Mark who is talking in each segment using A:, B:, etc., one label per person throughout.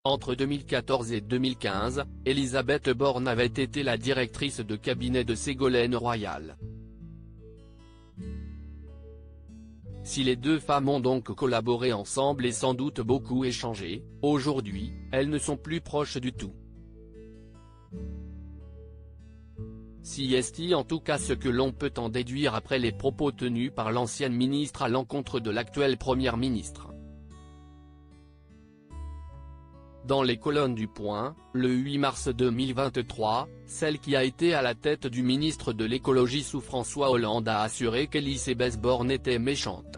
A: Entre 2014 et 2015, Elisabeth Borne avait été la directrice de cabinet de Ségolène Royal. Si les deux femmes ont donc collaboré ensemble et sans doute beaucoup échangé, aujourd'hui, elles ne sont plus proches du tout. Si est en tout cas ce que l'on peut en déduire après les propos tenus par l'ancienne ministre à l'encontre de l'actuelle première ministre. Dans les colonnes du Point, le 8 mars 2023, celle qui a été à la tête du ministre de l'écologie sous François Hollande a assuré qu'Elisabeth Borne était méchante.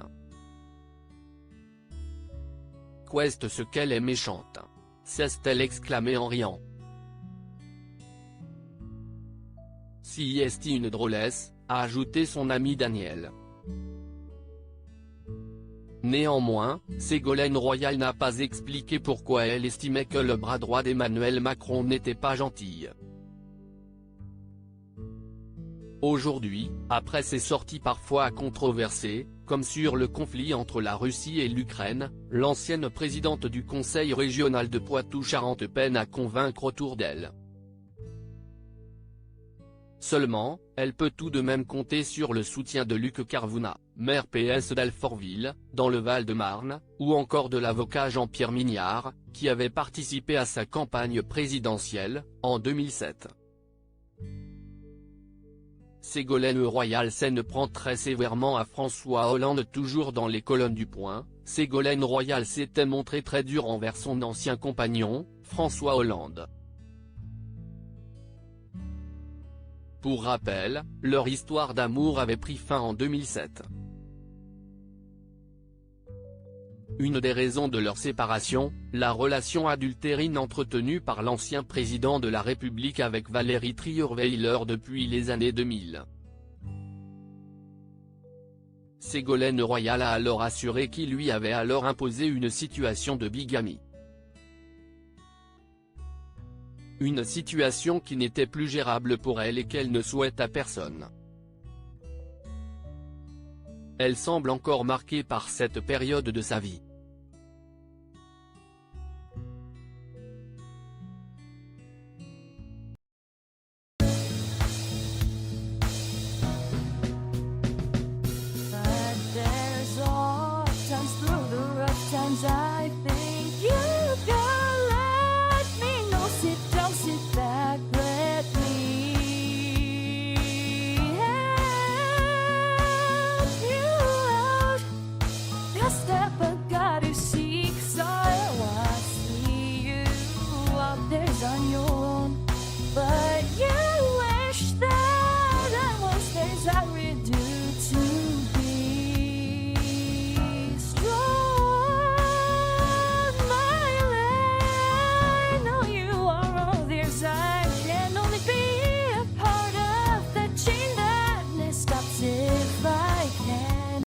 A: Qu'est ce qu'elle est méchante, s'est-elle exclamé en riant. Si est une drôlesse, a ajouté son ami Daniel. Néanmoins, Ségolène Royal n'a pas expliqué pourquoi elle estimait que le bras droit d'Emmanuel Macron n'était pas gentil. Aujourd'hui, après ses sorties parfois controversées, comme sur le conflit entre la Russie et l'Ukraine, l'ancienne présidente du Conseil régional de Poitou-Charentes peine à convaincre autour d'elle. Seulement, elle peut tout de même compter sur le soutien de Luc Carvouna, maire PS d'Alfortville, dans le Val-de-Marne, ou encore de l'avocat Jean-Pierre Mignard, qui avait participé à sa campagne présidentielle, en 2007. Ségolène Royal s'en prend très sévèrement à François Hollande. Toujours dans les colonnes du Point, Ségolène Royal s'était montrée très dure envers son ancien compagnon, François Hollande. Pour rappel, leur histoire d'amour avait pris fin en 2007. Une des raisons de leur séparation, la relation adultérine entretenue par l'ancien président de la République avec Valérie Trierweiler depuis les années 2000. Ségolène Royal a alors assuré qu'il lui avait alors imposé une situation de bigamie. Une situation qui n'était plus gérable pour elle et qu'elle ne souhaite à personne. Elle semble encore marquée par cette période de sa vie.